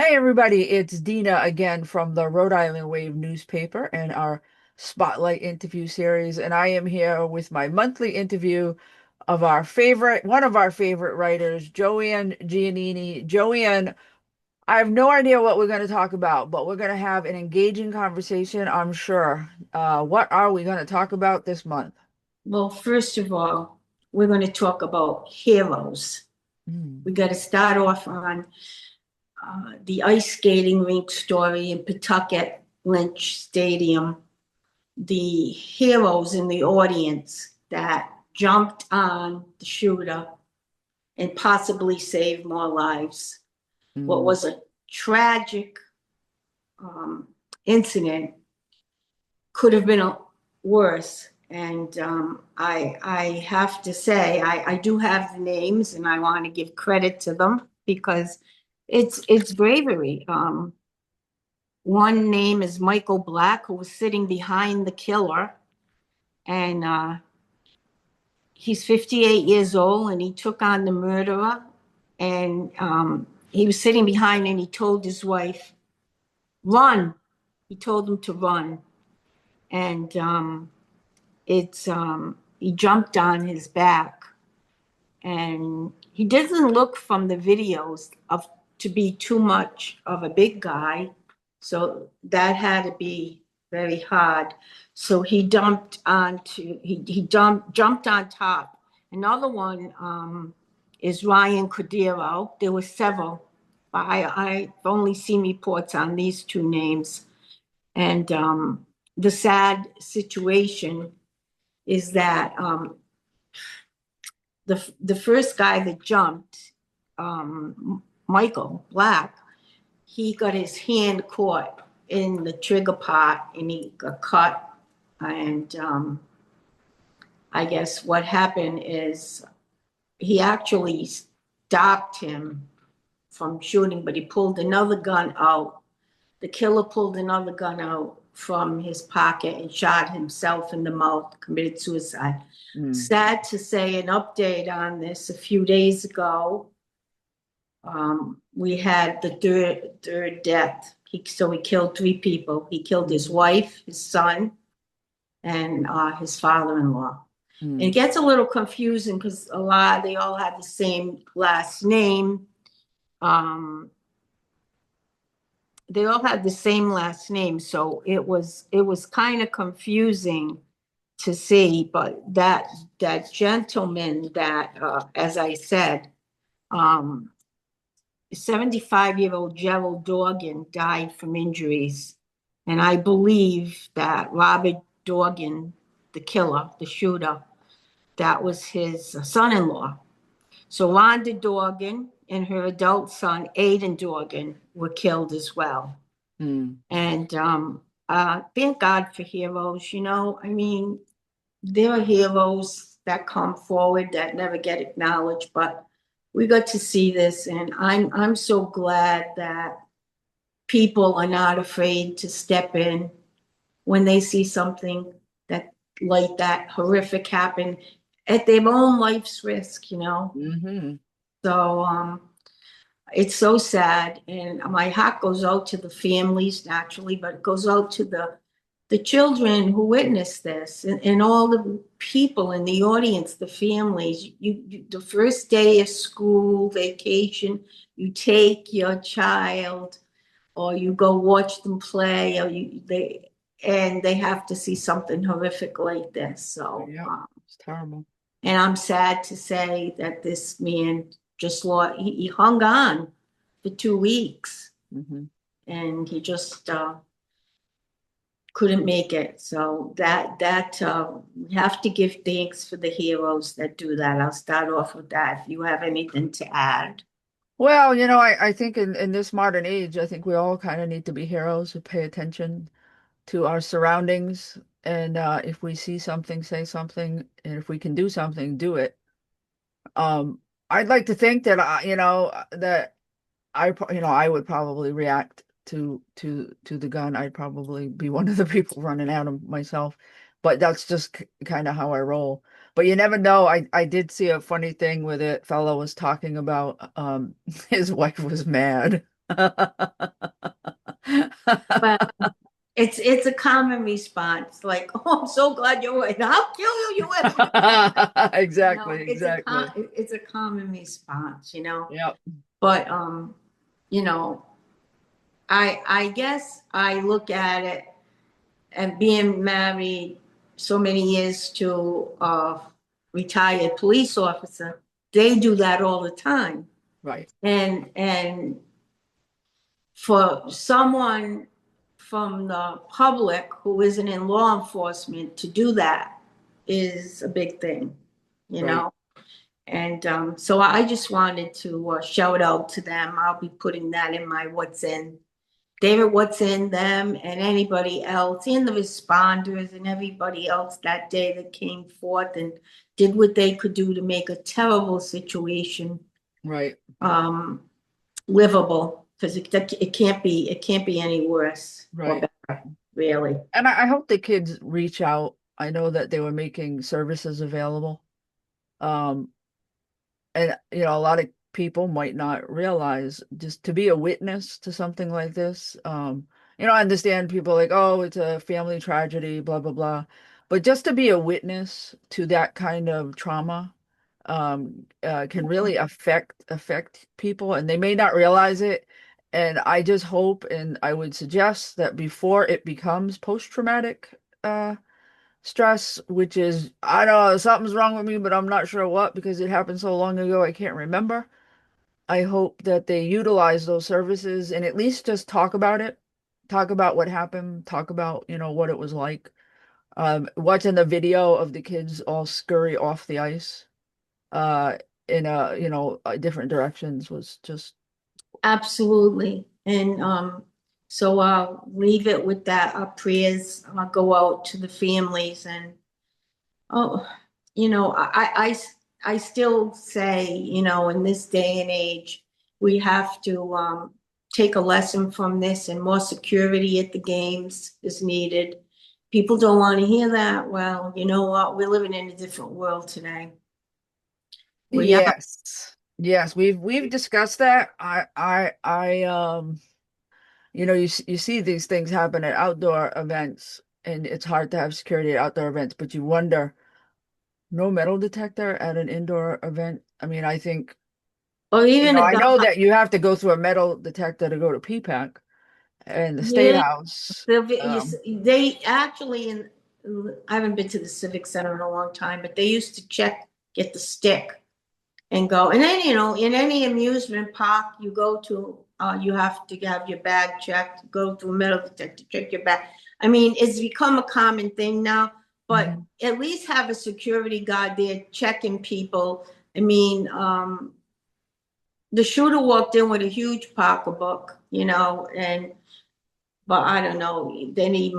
Hey everybody, it's Deana again from the Rhode Island Wave newspaper and our Spotlight interview series. And I am here with my monthly interview of one of our favorite writers, Joanne Giannini. Joanne, I have no idea what we're going to talk about, but we're going to have an engaging conversation, I'm sure. What are we going to talk about this month? Well, first of all, we're going to talk about heroes. Mm. We got to start off on the ice skating rink story in Pawtucket Lynch Stadium. The heroes in the audience that jumped on the shooter and possibly saved more lives. What Mm. was a tragic um, incident could have been worse. And I have to say, I do have the names, and I want to give credit to them because it's bravery. One name is Michael Black, who was sitting behind the killer, and he's 58 years old, and he took on the murderer, and he was sitting behind, and he told his wife, "Run." He told him to run, and it's he jumped on his back, and he doesn't look from the videos of to be too much of a big guy, so that had to be very hard. So he jumped on top. Another one is Ryan Cordillo. There were several, but I've only seen reports on these two names. And the sad situation is that the first guy that jumped, Michael Black, he got his hand caught in the trigger part and he got cut. And I guess what happened is he actually stopped him from shooting, but he pulled another gun out. The killer pulled another gun out from his pocket and shot himself in the mouth, committed suicide. Mm. Sad to say, an update on this a few days ago. We had the third death. So he killed three people. He killed his wife, his son, and his father-in-law. And it Mm. gets a little confusing because they all had the same last name. Um, they all had the same last name, so it was kind of confusing to see. But that gentleman that, as I said, 75-year-old Gerald Dorgan died from injuries, and I believe that Robert Dorgan, the killer, the shooter, that was his son-in-law. So Rhonda Dorgan and her adult son, Aiden Dorgan, were killed as well. Mm. And thank God for heroes. I mean, there are heroes that come forward that never get acknowledged, but we got to see this, and I'm so glad that people are not afraid to step in when they see something that like that horrific happen at their own life's risk. Hmm. So it's so sad, and my heart goes out to the families naturally, but it goes out to the children who witnessed this, and all the people in the audience, the families. The first day of school vacation, you take your child, or you go watch them play, or they have to see something horrific like this. So Yep. It's terrible. and I'm sad to say that this man just lost. He hung on for 2 weeks, Hmm. and he just couldn't make it. So that we have to give thanks for the heroes that do that. I'll start off with that. If you have anything to add. Well, I think in this modern age, I think we all kind of need to be heroes who pay attention to our surroundings. And if we see something, say something. And if we can do something, do it. Um, I'd like to think that that I would probably react to the gun. I'd probably be one of the people running at him myself. But that's just kind of how I roll. But you never know. I did see a funny thing where the fellow was talking about his wife was mad. But it's a common response, like, "Oh, I'm so glad you're right. I'll kill you, you ever." Exactly, exactly. It's a common response, Yep. But you know, I guess I look at it and being married so many years to a retired police officer, they do that all the time. Right. And for someone from the public who isn't in law enforcement to do that is a big thing, you Right. know? And so I just wanted to shout out to them. I'll be putting that in my what's in. David, what's in them and anybody else, and the responders and everybody else that day that came forth and did what they could do to make a terrible situation Right. um, livable, because it can't be any worse or Right. better, really. And I hope the kids reach out. I know that they were making services available. Um, and a lot of people might not realize just to be a witness to something like this. I understand people like, oh, it's a family tragedy, blah blah blah, but just to be a witness to that kind of trauma can really affect people, and they may not realize it. And I just hope, and I would suggest that before it becomes post-traumatic stress, which is, I don't know, something's wrong with me, but I'm not sure what because it happened so long ago, I can't remember. I hope that they utilize those services and at least just talk about it, talk about what happened, talk about, what it was like. Watching the video of the kids all scurry off the ice, uh, in different directions was just, Absolutely. And so I'll leave it with that. Our prayers go out to the families. And oh, I still say, in this day and age, we have to take a lesson from this, and more security at the games is needed. People don't want to hear that. Well, you know what? We're living in a different world today. We are. yes. Yes, we've discussed that. You see these things happen at outdoor events, and it's hard to have security at outdoor events, but you wonder, no metal detector at an indoor event? I mean, I think, Or even a I gun. know that you have to go through a metal detector to go to PPAC and the State Yeah, House. they actually, I haven't been to the Civic Center in a long time, but they used to get the stick and go. And then, in any amusement park you go to, you have to have your bag checked, go to a metal detector, check your bag. I mean, it's become a common thing now, but Mhm. at least have a security guard there checking people. I mean, the shooter walked in with a huge pocketbook, and but I don't know. Then he,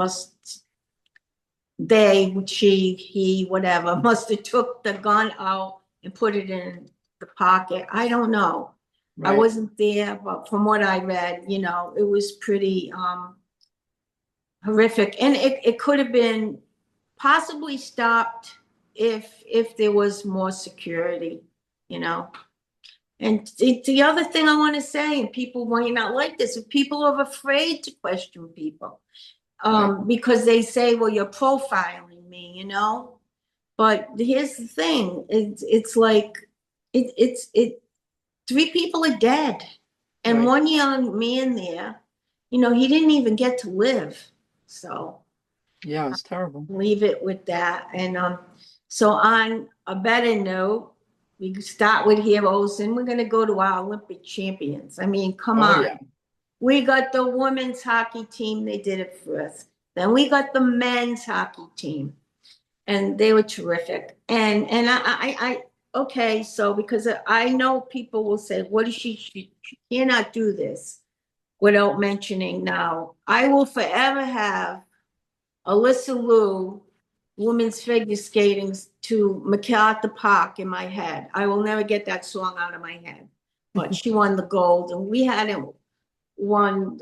whatever, must have took the gun out and put it in the pocket. I don't know. I Right. wasn't there, but from what I read, it was pretty horrific. And it could have been possibly stopped if there was more security, you know. And the other thing I want to say, and people might not like this, if people are afraid to question people, Right. because they say, well, you're profiling me. But here's the thing: it's like it. 3 people are dead, and Right. one young man there, he didn't even get to live. So Yeah, it's terrible. leave it with that. And so on a better note, we start with heroes, and we're gonna go to our Olympic champions. I mean, come Oh on. yeah. We got the women's hockey team, they did it first. Then we got the men's hockey team, and they were terrific. And okay, so because I know people will say, what is she cannot do this without mentioning now. I will forever have Alyssa Wu, women's figure skating to MacArthur Park in my head. I will never get that song out of my head. But she won the gold, and we hadn't won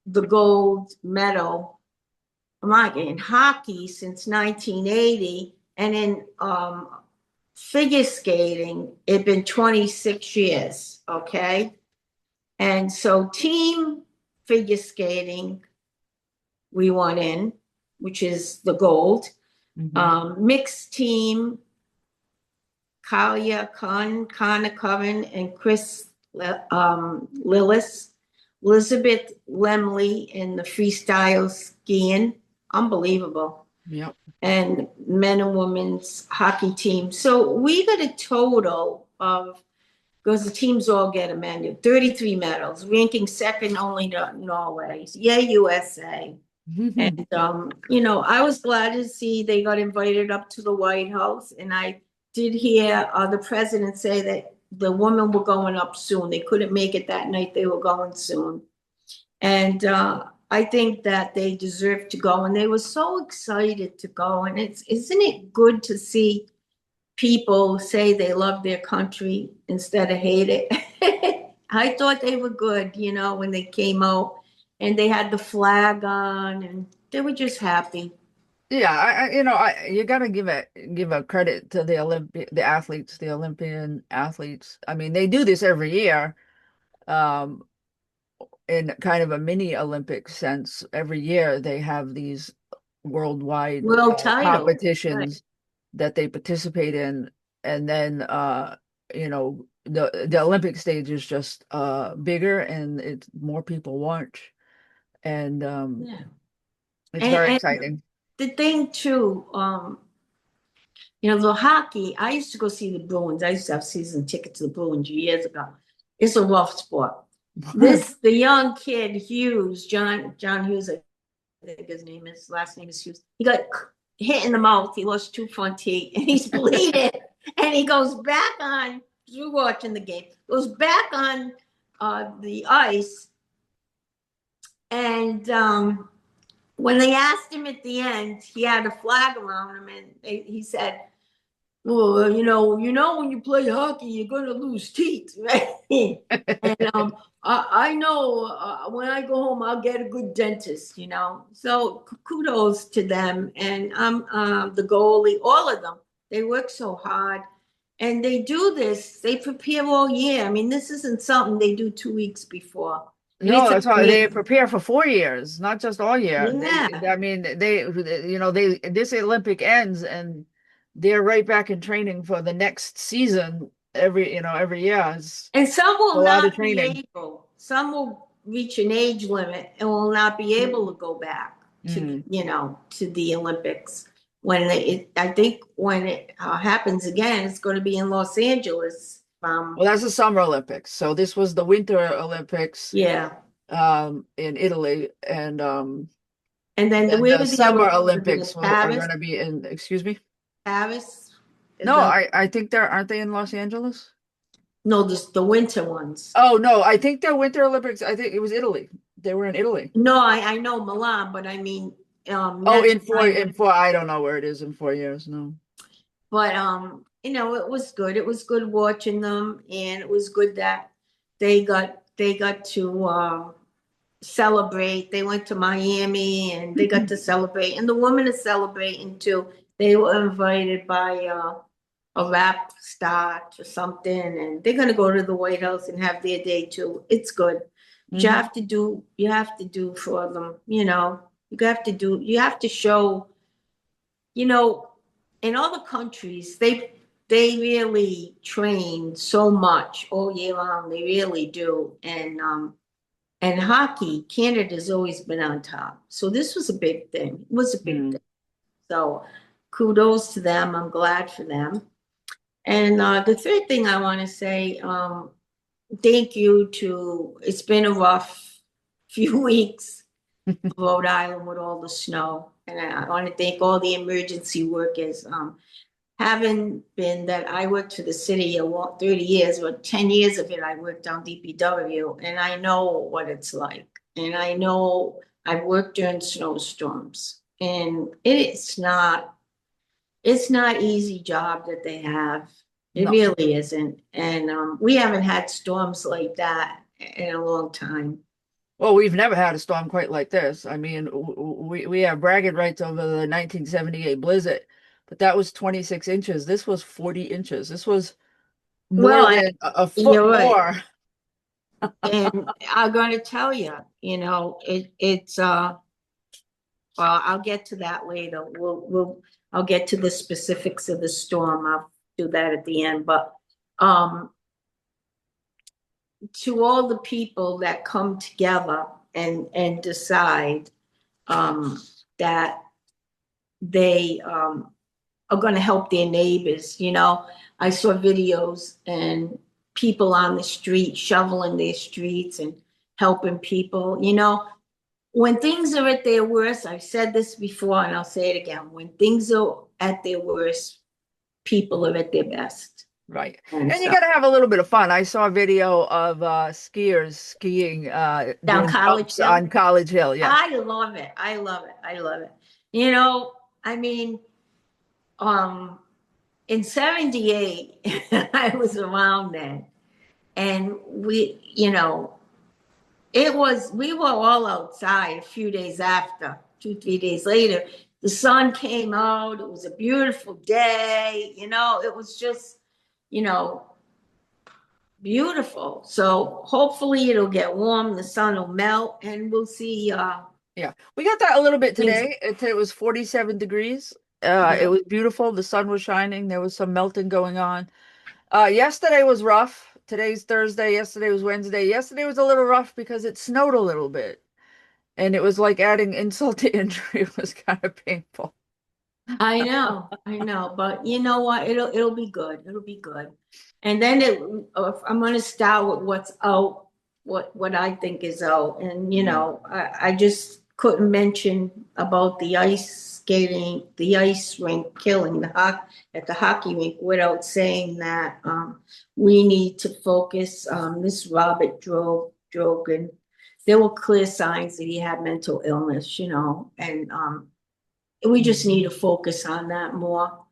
the gold medal, like in hockey, since 1980, and in figure skating, it's been 26 years. Okay, And so team figure skating, we won in, which is the gold. Hmm. Mixed team, Kalia Connor Coven, and Chris Lillis. Elizabeth Lemley in the freestyle skiing. Unbelievable. Yep. And men and women's hockey team. So we got a total of, because the teams all get a menu, 33 medals, ranking second only to Norway. Yay, USA. And, I was glad to see they got invited up to the White House. And I did hear the president say that the women were going up soon. They couldn't make it that night. They were going soon. And I think that they deserve to go. And they were so excited to go. And isn't it good to see people say they love their country instead of hate it? I thought they were good, when they came out and they had the flag on and they were just happy. Yeah, you got to give a credit to the athletes, the Olympian athletes. I mean, they do this every year, um, in kind of a mini Olympic sense. Every year they have these worldwide World title. Right. competitions that they participate in, and then the Olympic stage is just bigger and it's more people watch, and Yeah. it's very And exciting. the thing too, the hockey, I used to go see the Bruins. I used to have season tickets to the Bruins years ago. It's a rough sport. The young kid, Hughes, John Hughes, I think his name is, last name is Hughes. He got hit in the mouth. He lost two front teeth and he's bleeding. And he goes back on, we're watching the game, goes back on the ice. And when they asked him at the end, he had a flag around him and he said, well, when you play hockey, you're going to lose teeth, right? And I know when I go home, I'll get a good dentist. So kudos to them and the goalie, all of them. They work so hard, and they do this. They prepare all year. I mean, this isn't something they do 2 weeks before, and No, it's that's why they amazing. prepare for 4 years, not just all year. Yeah. I mean, this Olympic ends and they're right back in training for the next season. Every year is And some a will lot of not be training. able, some will reach an age limit and will not be able to go back Mm. to the Olympics. I think when it happens again, it's going to be in Los Angeles. Well, that's the Summer Olympics. So this was the Winter Olympics, Yeah. in Italy, and And then then where the are the other Summer ones going to be? In Olympics are Paris? going to be in, excuse me? Paris? No, The, I think aren't they in Los Angeles? no, the winter ones. Oh no, I think the Winter Olympics, I think it was Italy. They were in Italy. No, I know Milan, but I mean, Oh, next time. in four, I don't know where it is in 4 years. No. But it was good. It was good watching them, and it was good that they got to celebrate. They went to Miami and they got to celebrate, and the women are celebrating too. They were invited by a rap star or something, and they're gonna go to the White House and have their day too. It's good. But Hmm. you have to do for them. You have to show you know, in other countries, they really train so much all year long. They really do. And hockey, Canada's always been on top. So this was a big thing. It was a big Mm. thing. So kudos to them. I'm glad for them. And the third thing I want to say, thank you to, it's been a rough few weeks, Rhode Island with all the snow. And I want to thank all the emergency workers. Having been that I worked for the city 30 years, or 10 years of it, I worked on DPW, and I know what it's like. And I know I've worked during snowstorms, and it's not easy job that they have. It No. really isn't. And we haven't had storms like that in a long time. Well, we've never had a storm quite like this. I mean, we have bragging rights over the 1978 blizzard, but that was 26 inches. This was 40 inches. This was more Well, than a foot you're right. more. And I'm going to tell you, well, I'll get to that later. I'll get to the specifics of the storm. I'll do that at the end. But um, to all the people that come together and decide um, that they are going to help their neighbors. I saw videos and people on the street shoveling their streets and helping people. When things are at their worst, I've said this before and I'll say it again. When things are at their worst, people are at their best. Right. And And you so got to have a little bit of fun. I saw a video of skiers skiing, down doing College jumps Hill, on College Hill. Yes. I love it. I love it. I love it. You know, I mean, um, in 78, I was around then. And we were all outside a few days after, 2, 3 days later. The sun came out. It was a beautiful day. It was just, you know, beautiful. So hopefully it'll get warm. The sun will melt and we'll see. Yeah. We got that a little bit Things, today. It was 47 degrees. It yeah. was beautiful. The sun was shining. There was some melting going on. Yesterday was rough. Today's Thursday. Yesterday was Wednesday. Yesterday was a little rough because it snowed a little bit. And it was like adding insult to injury. It was kind of painful. I know, but you know what? It'll be good. It'll be good. And then I'm gonna start with what's out, what I think is out. And I just couldn't mention about the ice skating, the ice rink killing at the hockey rink without saying that we need to focus. This Robert Drogan, there were clear signs that he had mental illness, and we just need to focus on that more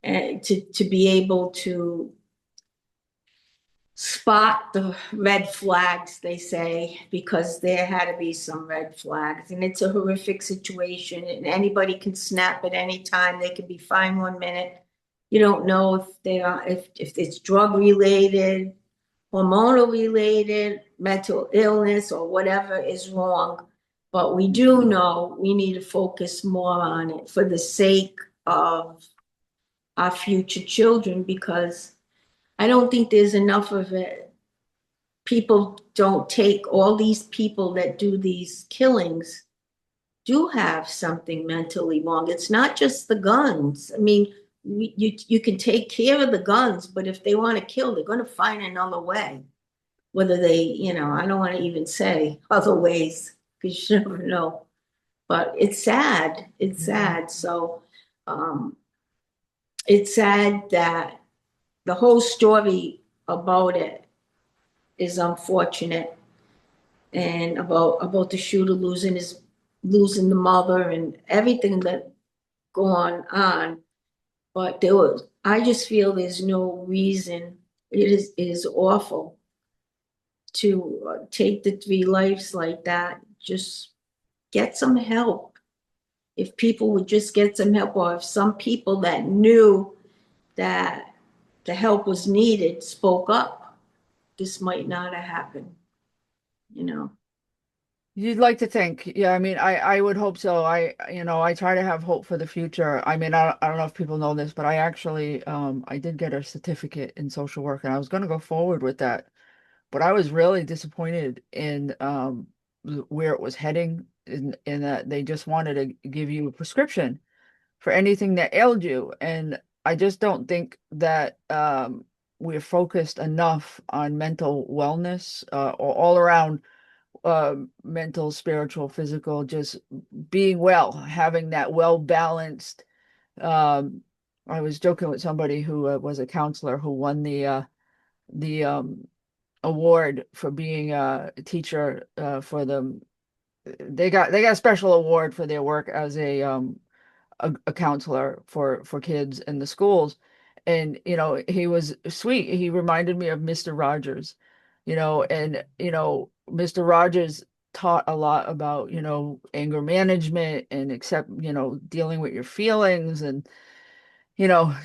and to be able to spot the red flags, they say, because there had to be some red flags. And it's a horrific situation, and anybody can snap at any time. They could be fine 1 minute. You don't know if it's drug related, hormonal related, mental illness, or whatever is wrong. But we do know we need to focus more on it for the sake of our future children, because I don't think there's enough of it. People don't take all these people that do these killings do have something mentally wrong. It's not just the guns. I mean, you can take care of the guns, but if they want to kill, they're going to find another way. Whether I don't want to even say other ways because you never know. But it's sad. It's sad. So um, it's sad that the whole story about it is unfortunate, and about the shooter losing the mother and everything that going on. But I just feel there's no reason. It is awful to take the 3 lives like that. Just get some help. If people would just get some help, or if some people that knew that the help was needed spoke up, this might not have happened, you know. You'd like to think. Yeah, I mean, I would hope so. I try to have hope for the future. I mean, I don't know if people know this, but I actually I did get a certificate in social work and I was going to go forward with that. But I was really disappointed in where it was heading in that they just wanted to give you a prescription for anything that ailed you. And I just don't think that we're focused enough on mental wellness or all around mental, spiritual, physical, just being well, having that well balanced. Um, I was joking with somebody who was a counselor who won the award for being a teacher for them. They got a special award for their work as a counselor for kids in the schools. And he was sweet. He reminded me of Mr. Rogers, and Mr. Rogers taught a lot about anger management and dealing with your feelings and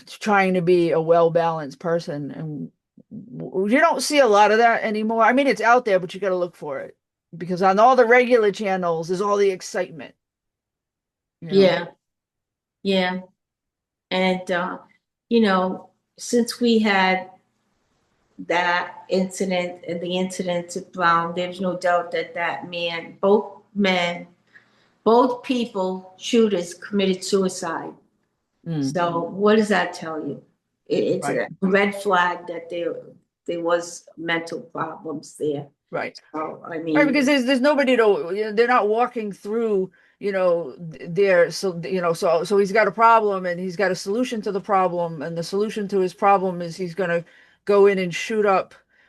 trying to be a well-balanced person. And You don't see a lot of that anymore. I mean, it's out there, but you got to look for it because on all the regular channels is all the excitement, you know. Yeah, yeah. And, since we had that incident and the incident at Brown, there's no doubt that that man, both men, both people, shooters committed suicide. Mm, So what does that tell you? It's right, a red flag that there was mental problems there. right. So I Right, because mean, there's nobody to, they're not walking through, there. So, so he's got a problem and he's got a solution to the problem. And the solution to his problem is he's going to go in and shoot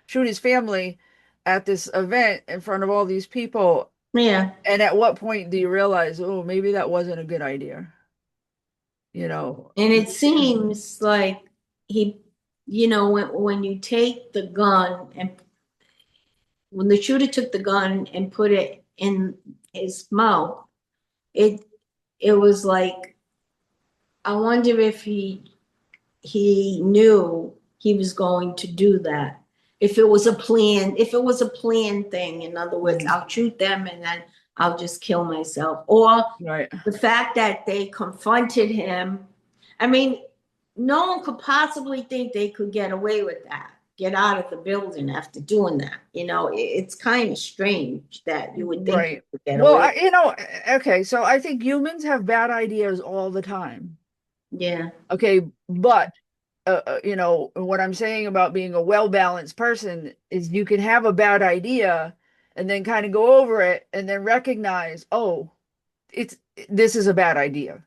his family at this event in front of all these people. yeah. And at what point do you realize, oh, maybe that wasn't a good idea? You know, And it seems like he, when you take the gun and when the shooter took the gun and put it in his mouth, it it was like I wonder if he knew he was going to do that. If it was a planned thing, in other words, Mm, I'll shoot them and then I'll just kill myself. Or right. the fact that they confronted him. I mean, no one could possibly think they could get away with that, get out of the building after doing that. It's kind of strange that you would think they Right. could get Well, away. okay, so I think humans have bad ideas all the time. Yeah. Okay, but what I'm saying about being a well-balanced person is you can have a bad idea and then kind of go over it and then recognize, oh, it's this is a bad idea.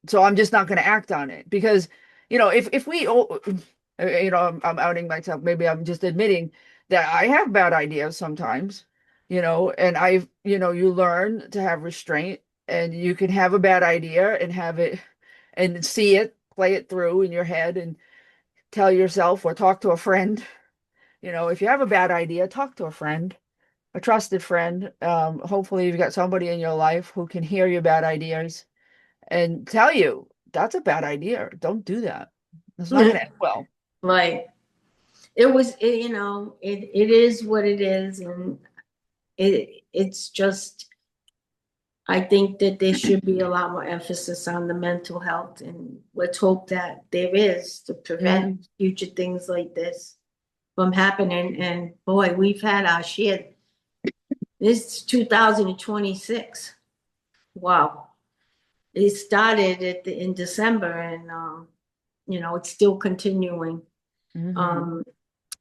So I'm just not going to act on it because, if we, I'm outing myself. Maybe I'm just admitting that I have bad ideas sometimes, and you learn to have restraint and you can have a bad idea and have it and see it, play it through in your head and tell yourself or talk to a friend. If you have a bad idea, talk to a friend, a trusted friend. Hopefully, you've got somebody in your life who can hear your bad ideas and tell you that's a bad idea. Don't do that. It's not going to end well. Like it is what it is, and it's just I think that there should be a lot more emphasis on the mental health, and let's hope that there is to prevent Mhm. future things like this from happening. And boy, we've had our share. This is 2026. Wow. It started in December, and it's still continuing. Mhm. Um,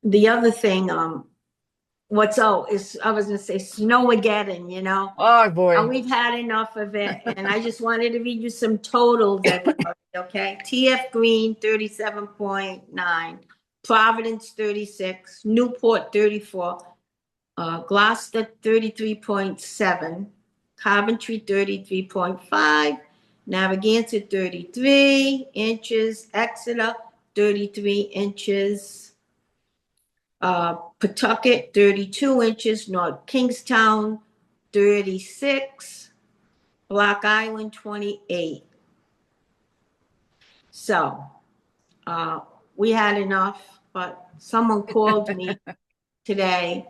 the other thing, is I was gonna say Snowmageddon. Oh boy. We've had enough of it, and I just wanted to read you some totals, everybody, okay? TF Green, 37.9, Providence, 36, Newport, 34, Gloucester, 33.7, Coventry, 33.5, Narragansett, 33 inches, Exeter, 33 inches, Pawtucket, 32 inches, North Kingstown, 36, Block Island, 28. So we had enough, but someone called me today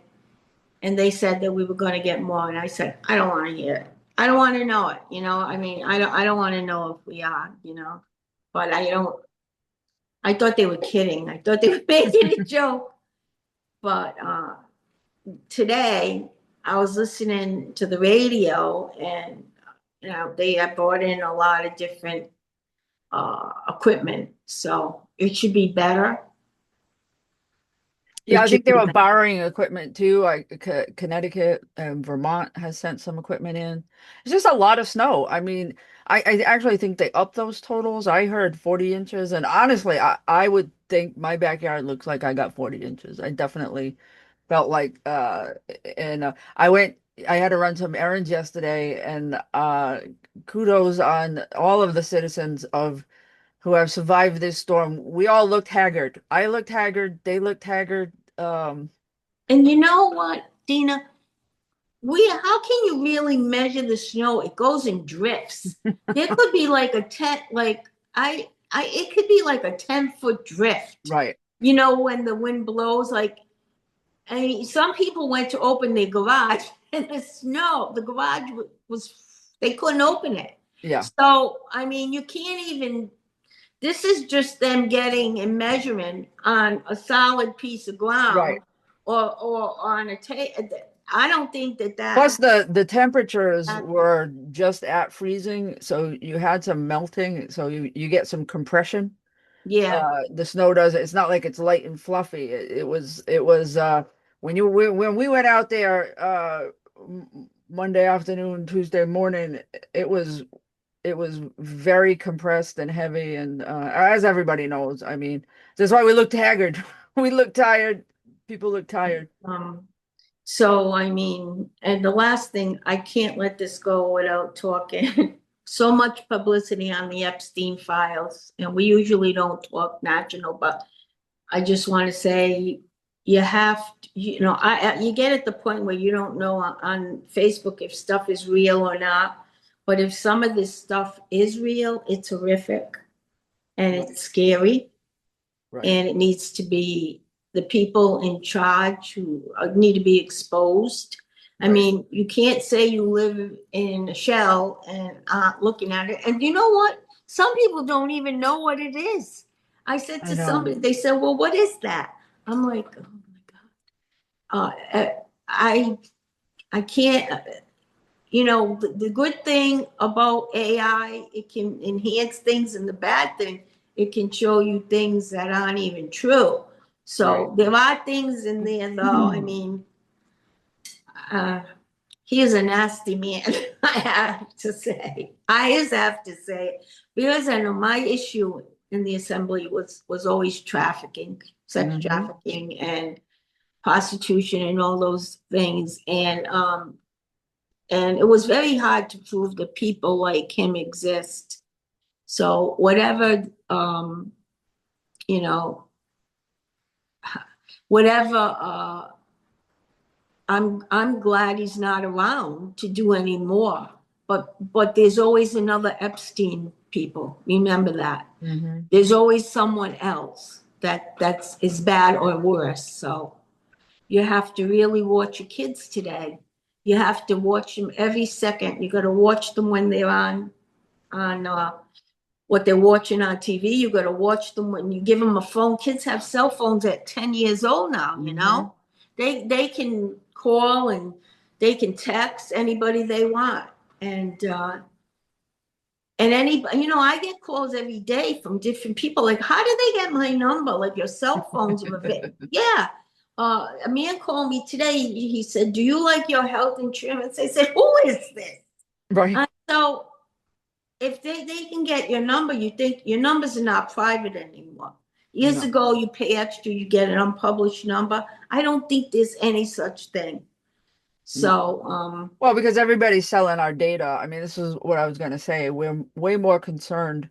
and they said that we were going to get more. And I said, I don't want to hear it. I don't want to know it. I mean, I don't want to know if we are. But I thought they were kidding. I thought they were making a joke. But today I was listening to the radio, and they have brought in a lot of different equipment, so it should be better. Yeah, It I should think they be were better. borrowing equipment too. Like Connecticut and Vermont has sent some equipment in. It's just a lot of snow. I mean, I actually think they upped those totals. I heard 40 inches, and honestly, I would think my backyard looks like I got 40 inches. I definitely felt like and I had to run some errands yesterday, and kudos on all of the citizens of who have survived this storm. We all looked haggard. I looked haggard. They looked haggard. And you know what, Dina? How can you really measure the snow? It goes in drifts. There could be like a 10, like it could be like a 10-foot drift. Right. when the wind blows, like, I mean, some people went to open their garage and the garage they couldn't open it. Yeah, So, I mean, you can't even, this is just them getting a measurement on a solid piece of right. ground or on a tape. I don't think Plus that, the temperatures were just at freezing, so you had some melting, so you get some compression. yeah, The snow does, it's not like it's light and fluffy. It was when we went out there Monday afternoon, Tuesday morning, it was it was very compressed and heavy, and as everybody knows, I mean, that's why we looked haggard. We looked tired. People look tired. um, so, I mean, and the last thing, I can't let this go without talking. So much publicity on the Epstein files, and we usually don't talk national, but I just want to say you have to, you get at the point where you don't know on Facebook if stuff is real or not. But if some of this stuff is real, it's horrific and Right, it's scary, right. and it needs to be the people in charge who need to be exposed. I Right. mean, you can't say you live in a shell and aren't looking at it. And you know what? Some people don't even know what it is. I said I to know. somebody, they said, "Well, what is that?" I'm like, "Oh my God." I can't, the good thing about AI, it can enhance things, and the bad thing, it can show you things that aren't even true. Right. So there are things in there, though. I mean, uh, he is a nasty man, I have to say. I just have to say it, because I know my issue in the assembly was always trafficking, sex Hmm. trafficking, and prostitution, and all those things. And it was very hard to prove that people like him exist. So whatever, you know, whatever, I'm glad he's not around to do any more. But there's always another Epstein people. Remember that. Hmm. There's always someone else that's as bad or worse. So you have to really watch your kids today. You have to watch them every second. You got to watch them when they're on what they're watching on TV. You got to watch them when you give them a phone. Kids have cell phones at 10 years old now, Hmm. They can call and they can text anybody they want. And anybody, I get calls every day from different people. Like, how did they get my number? Like, your cell phones were yeah. A man called me today. He said, "Do you like your health insurance?" I said, "Who is this?" Right. So if they can get your number, you think your numbers are not private anymore. Years No. ago, you pay extra, you get an unpublished number. I don't think there's any such thing. No. So, Well, because everybody's selling our data. I mean, this is what I was going to say. We're way more concerned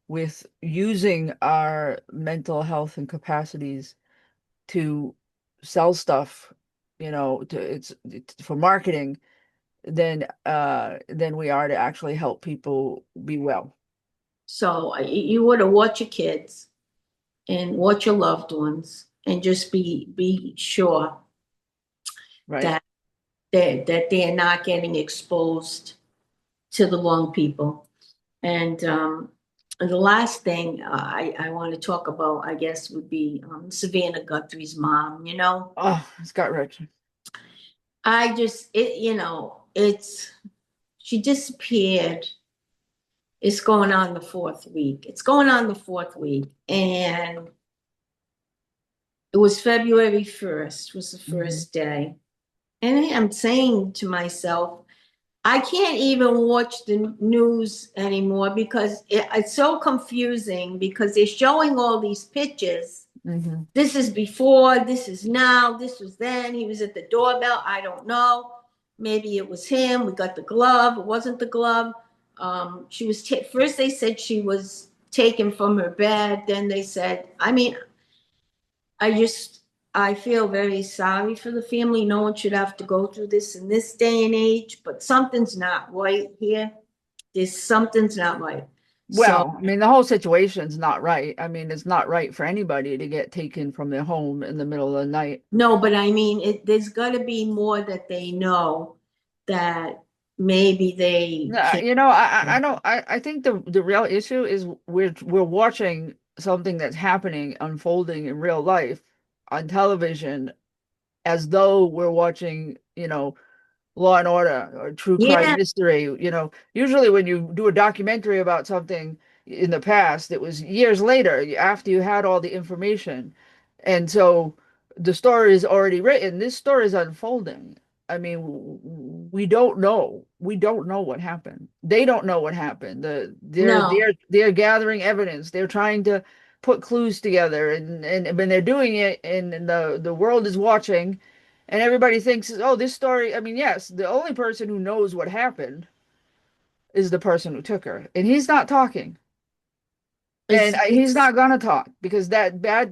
with using our mental health and capacities to sell stuff, it's for marketing than we are to actually help people be well. so you would have watch your kids and watch your loved ones, and just be sure Right. that they're not getting exposed to the wrong people. And the last thing I want to talk about, I guess, would be Savannah Guthrie's mom. Oh, it's got rich. I just, she disappeared. It's going on the fourth week. It's going on the fourth week. And it was February 1st, was the Hmm. first day. And I'm saying to myself, I can't even watch the news anymore because it's so confusing, because they're showing all these pictures. Hmm. This is before, this is now, this was then. He was at the doorbell. I don't know. Maybe it was him. We got the glove. It wasn't the glove. She was first they said she was taken from her bed. Then they said, I mean, I just I feel very sorry for the family. No one should have to go through this in this day and age, but something's not right here. There's something's not right. So Well, I mean, the whole situation's not right. I mean, it's not right for anybody to get taken from their home in the middle of the night. no, but I mean, there's got to be more that they know that maybe they No, can't. you know, I don't I think the real issue is we're watching something that's happening unfolding in real life on television as though we're watching, Law and Order or true crime Yeah, mystery. Usually when you do a documentary about something in the past, it was years later after you had all the information. And so the story is already written. This story is unfolding. I mean, we don't know. We don't know what happened. They don't know what happened. They're no, they're they're gathering evidence. They're trying to put clues together, and when they're doing it, and the world is watching, and everybody thinks, oh, this story. I mean, yes, the only person who knows what happened is the person who took her, and he's not talking, and he's it's not gonna talk because the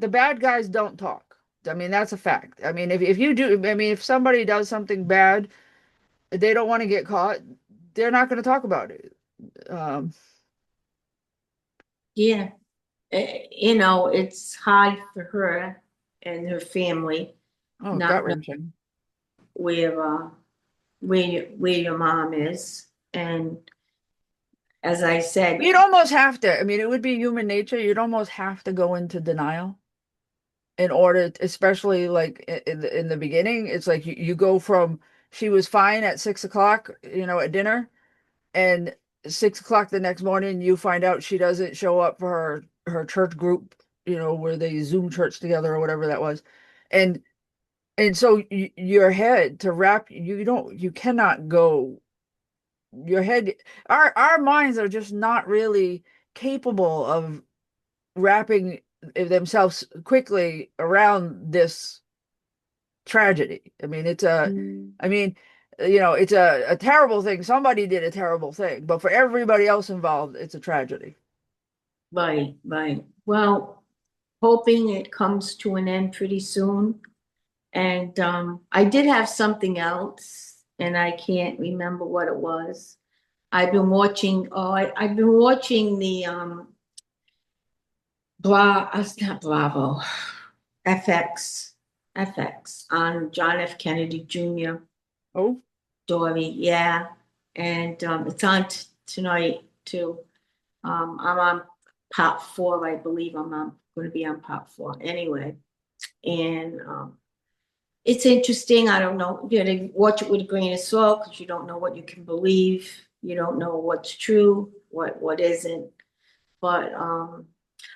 bad guys don't talk. I mean, that's a fact. I mean, if you do, I mean, if somebody does something bad, they don't want to get caught, they're not going to talk about it. Um, yeah. It's hard for her and her family oh, not gut know wrenching. where where your mom is. And as I said, You'd almost have to. I mean, it would be human nature. You'd almost have to go into denial in order, especially like in the beginning. It's like you go from she was fine at 6 o'clock, at dinner, and 6 o'clock the next morning, you find out she doesn't show up for her church group, where they Zoom church together or whatever that was, and so your head to wrap you cannot go your head our minds are just not really capable of wrapping themselves quickly around this tragedy. I mean, I mean, it's a terrible thing. Somebody did a terrible thing, but for everybody else involved, it's a tragedy. right, right. Well, hoping it comes to an end pretty soon. And I did have something else, and I can't remember what it was. I've been watching the it's not Bravo, FX, FX on John F. Kennedy Jr. Oh, story, yeah. And it's on tonight too. I'm on part four, I believe. Going to be on part four anyway. And it's interesting. I don't know. You know, to watch it with a grain of salt because you don't know what you can believe. You don't know what's true, what isn't. But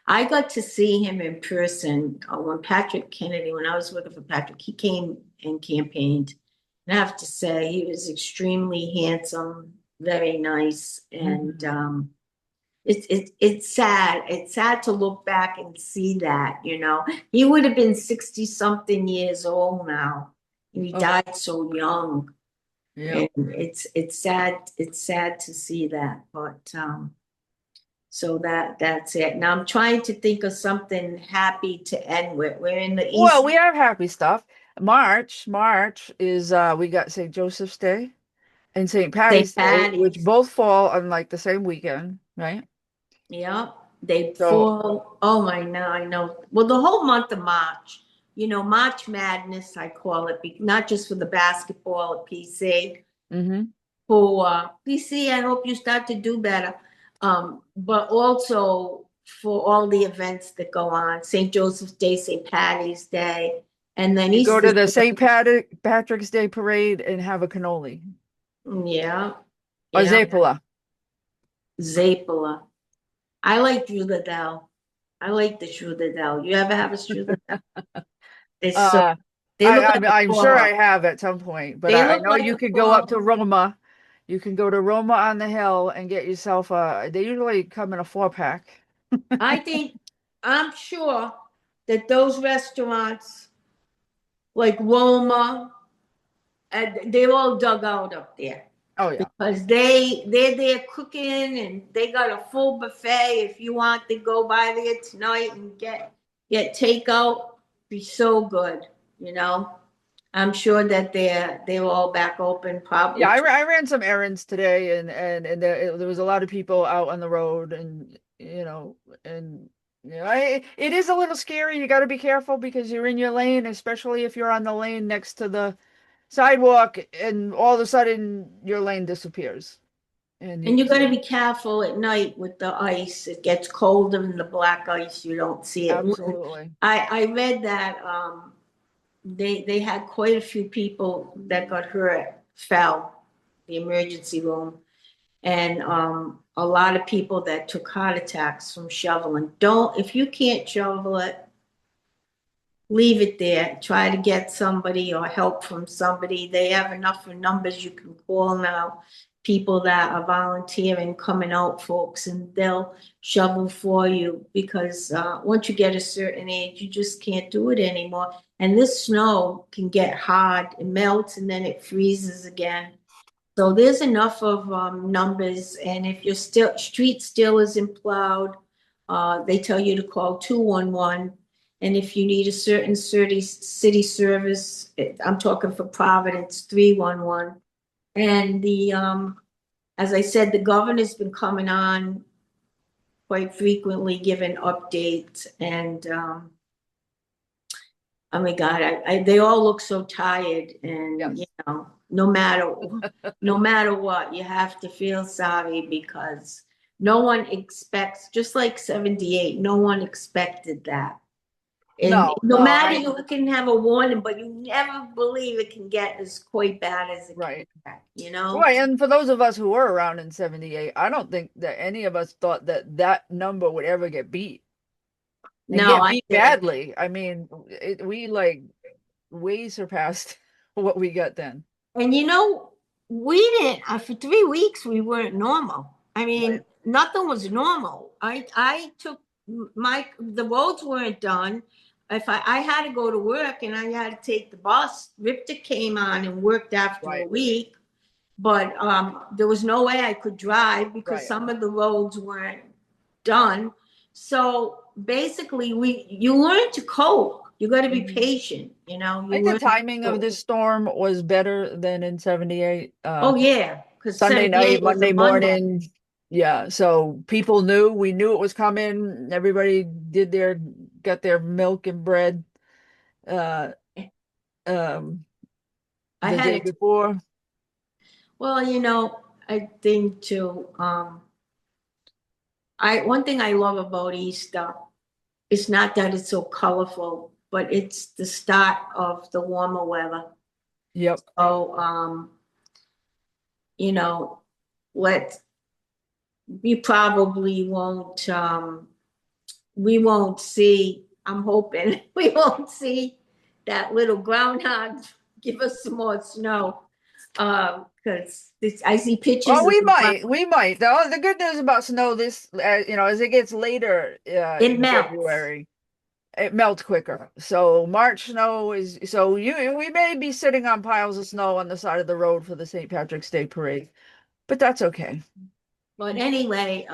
I got to see him in person when I was working for Patrick, he came and campaigned. And I have to say, he was extremely handsome, very nice, and mhm. it's sad. It's sad to look back and see that, He would have been 60 something years old now. And he Oh, died so young. yeah. And it's sad to see that. But so that's it. Now I'm trying to think of something happy to end with. We're in the Well, East we have happy stuff. March is we got St. Joseph's Day and St. St. Patty's Day, which Patty's. both fall on like the same weekend, right? Yeah, they So, fall. Oh my, now I know. Well, the whole month of March, March Madness, I call it, not just for the basketball at PC. hmm For PC, I hope you start to do better. But also for all the events that go on, St. Joseph's Day, St. Patty's Day, and then you go to Easter. the Patrick's Day parade and have a cannoli. Yeah, A yeah, Zeppola. Zapola. I like Strudel. I like the Strudel. You ever have a Strudel? It's so Uh, they look like a I'm sure I pork. have at some point, but They I look know like you a could go up pork. to Roma. You can go to Roma on the Hill and get yourself they usually come in a 4-pack. I think I'm sure that those restaurants like Roma, and they're all dug out up there Oh yeah. because they're there cooking and they got a full buffet. If you want to go by there tonight and get takeout, be so good, you know. I'm sure that they're all back open Yeah, probably. I ran some errands today, and there was a lot of people out on the road, and and it is a little scary. You got to be careful because you're in your lane, especially if you're on the lane next to the sidewalk, and all of a sudden your lane disappears. And And you you got to so be careful at night with the ice. It gets colder in the black ice. You don't see it. absolutely. I read that they had quite a few people that got hurt, fell, the emergency room, and a lot of people that took heart attacks from shoveling. Don't, if you can't shovel it, leave it there. Try to get somebody or help from somebody. They have enough of numbers you can call now. People that are volunteering, coming out, folks, and they'll shovel for you because once you get a certain age, you just can't do it anymore. And this snow can get hard, it melts, and then it freezes again. So there's enough of numbers, and if your still street still isn't plowed, they tell you to call 211. And if you need a certain city service, I'm talking for Providence, 311. And as I said, the governor's been coming on quite frequently, giving updates, and oh my God, they all look so tired, and Yes. no matter what, you have to feel sorry because no one expects, just like 78, no one expected that. And No, no no, matter, I you can have a warning, but you never believe it can get as quite bad as it can right. get, you know? Right, and for those of us who were around in 78, I don't think that any of us thought that that number would ever get beat and No, get I beat did. badly. I mean, we like way surpassed what we got then. And we didn't, for 3 weeks, we weren't normal. I Right, mean, nothing was normal. I took the roads weren't done. If I had to go to work and I had to take the bus, Ripta came on and worked after a right, week, but there was no way I could drive because right. some of the roads weren't done. So basically, you learn to cope. You got to be Mhm. patient. I You think the learn to timing of cope. this storm was better than in 78. Oh yeah, because Sunday night, 78 was a Monday Monday. morning. Yeah, so people knew, we knew it was coming. Everybody got their milk and bread uh um I the had day it. before. Well, I think too. I one thing I love about Easter is not that it's so colorful, but it's the start of the warmer weather. Yep. So, you know, let we probably won't. We won't see. I'm hoping we won't see that little groundhog give us some more snow. Because I see pictures Well, of we the might, we might. The good news about snow this, as it gets later it in melts. February, it melts quicker. So March snow is so we may be sitting on piles of snow on the side of the road for the St. Patrick's Day parade, but that's okay. But anyway,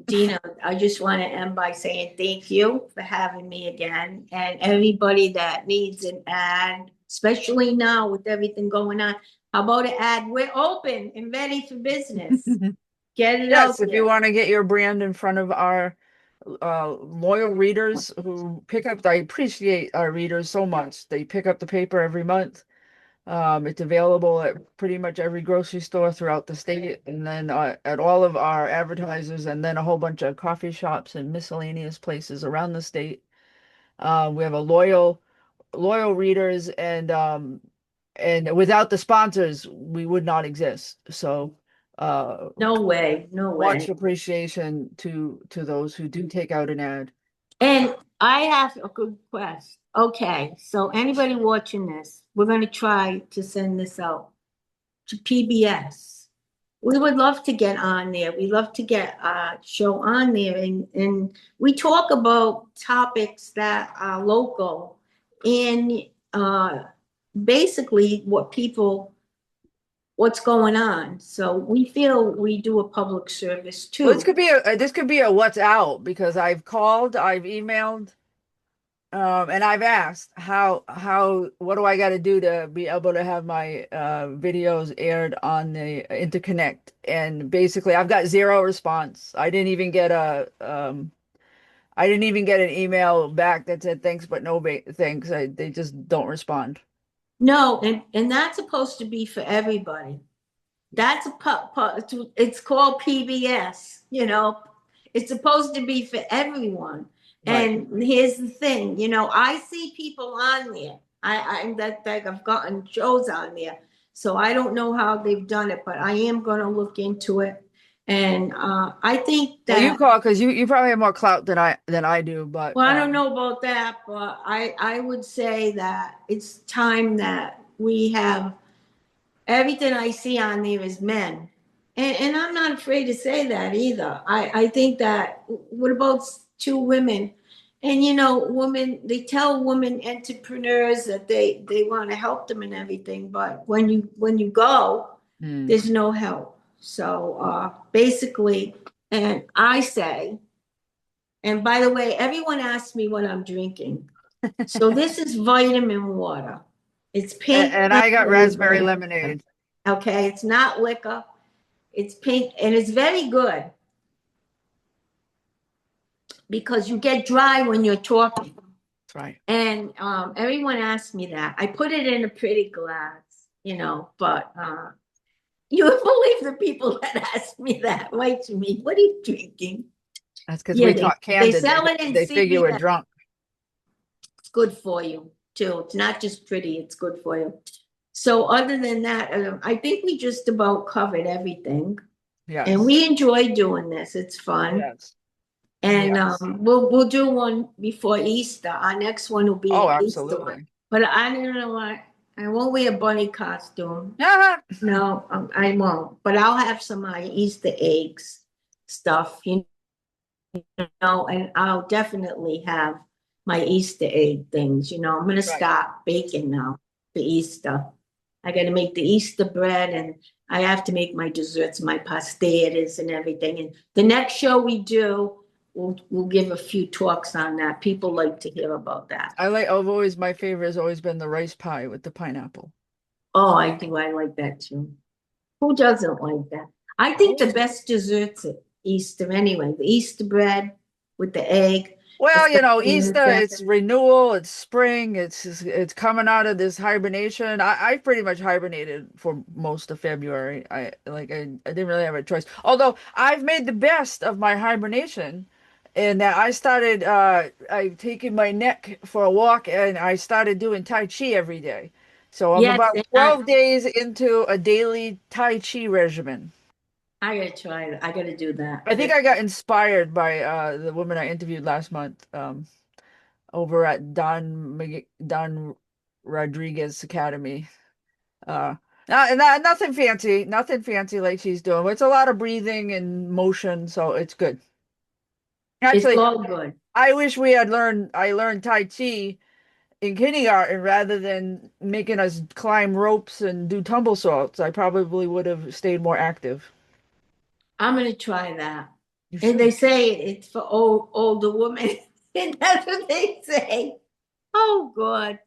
Deana, I just want to end by saying thank you for having me again. And everybody that needs an ad, especially now with everything going on, how about an ad? We're open and ready for business. Get it out Yes, if you there. want to get your brand in front of our loyal readers who pick up, I appreciate our readers so much. They pick up the paper every month. It's available at pretty much every grocery store throughout the state, and then at all of our advertisers, and then a whole bunch of coffee shops and miscellaneous places around the state. We have a loyal readers, and without the sponsors, we would not exist. So, uh, No way, no much way. appreciation to those who do take out an ad. And I have a good request. Okay, so anybody watching this, we're going to try to send this out to PBS. We would love to get on there. We love to get a show on there, and we talk about topics that are local and basically what's going on. So we feel we do a public service Well, too. this could be a what's out because I've called, I've emailed, And I've asked what do I got to do to be able to have my videos aired on the interconnect? And basically, I've got zero response. I didn't even get an email back that said thanks, but no thanks. They just don't respond. No, and that's supposed to be for everybody. That's it's called PBS, you know. It's supposed to be for everyone. Right. And here's the thing, you know, I see people on there. I'm that I've gotten shows on there. So I don't know how they've done it, but I am gonna look into it. And I think Well, you that, call because you probably have more clout than I do, but well, I don't know about that, but I would say that it's time that we have everything I see on there is men. And I'm not afraid to say that either. I think that, what about two women? And you know, women, they tell women entrepreneurs that they want to help them and everything, but when you go, hmm. there's no help. So basically, and I say, and by the way, everyone asks me what I'm drinking. So this is vitamin water. It's pink And I got raspberry flavored. lemonade. Okay, it's not liquor. It's pink and it's very good because you get dry when you're talking. That's right. And everyone asks me that. I put it in a pretty glass, you know, but you would believe the people that ask me that. Wait to me, what are you drinking? That's because Yeah, we they, talk they candid. sell it in They figure we're CVS. drunk. It's good for you too. It's not just pretty, it's good for you. So other than that, I think we just about covered everything. And Yes. we enjoy doing this. It's fun. Yes. And Yes. we'll do one before Easter. Our next one will be Oh, an Easter one. absolutely. But I don't know what, I won't wear a bunny costume. Yeah. No, I won't. But I'll have some of my Easter eggs stuff, you know, and I'll definitely have my Easter egg things. You know, I'm gonna Right. start baking now for Easter. I gotta make the Easter bread and I have to make my desserts, my pastillas and everything. And the next show we do, we'll give a few talks on that. People like to hear about that. My favorite has always been the rice pie with the pineapple. Oh, I do. I like that too. Who doesn't like that? I think the best desserts at Easter anyway, the Easter bread with the egg, Well, especially in the Easter, it's second. renewal, it's spring, it's coming out of this hibernation. I pretty much hibernated for most of February. I didn't really have a choice. Although I've made the best of my hibernation in that I've taken my neck for a walk and I started doing Tai Chi every day. So I'm Yes, about and 12 days into a daily Tai Chi regimen. I gotta try it. I gotta do that. I think I got inspired by the woman I interviewed last month. Over at Don Rodriguez Academy. Uh, nothing fancy, nothing fancy like she's doing. It's a lot of breathing and motion, so it's good. It's Actually, all good. I wish I learned Tai Chi in kindergarten rather than making us climb ropes and do tumble salts. I probably would have stayed more active. I'm gonna try that. You And they should. say it's for older women. And that's what they say. Oh God.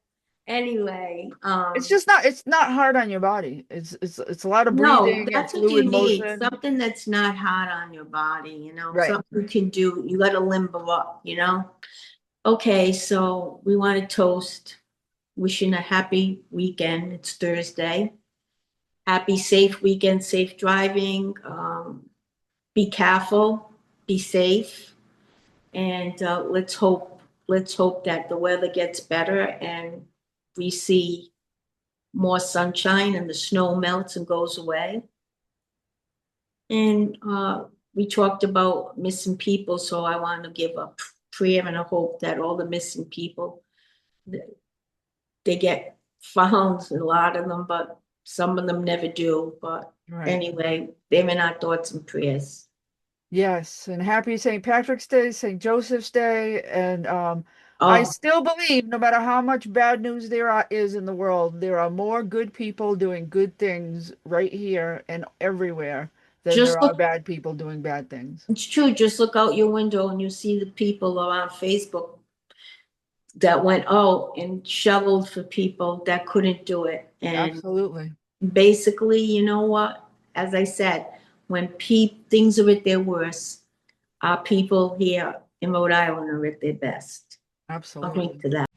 Anyway, It's not hard on your body. It's a lot of no, breathing and that's what fluid you need. motion. Something that's not hard on your body, you know, Right. something you can do. You gotta limber up, you know. Okay, so we want to toast, wishing a happy weekend. It's Thursday. Happy, safe weekend, safe driving. Be careful, be safe, and let's hope that the weather gets better and we see more sunshine and the snow melts and goes away. And we talked about missing people, so I want to give a prayer and a hope that all the missing people, they get found, a lot of them, but some of them never do. But Right. anyway, they're in our thoughts and prayers. Yes, and happy St. Patrick's Day, St. Joseph's Day, and I Oh, still believe no matter how much bad news is in the world, there are more good people doing good things right here and everywhere than there just are look, bad people doing bad things. it's true. Just look out your window and you see the people around Facebook that went out and shoveled for people that couldn't do it. And Absolutely. basically, you know what? As I said, when things are at their worst, our people here in Rhode Island are at their best. I'll Absolutely. drink to that.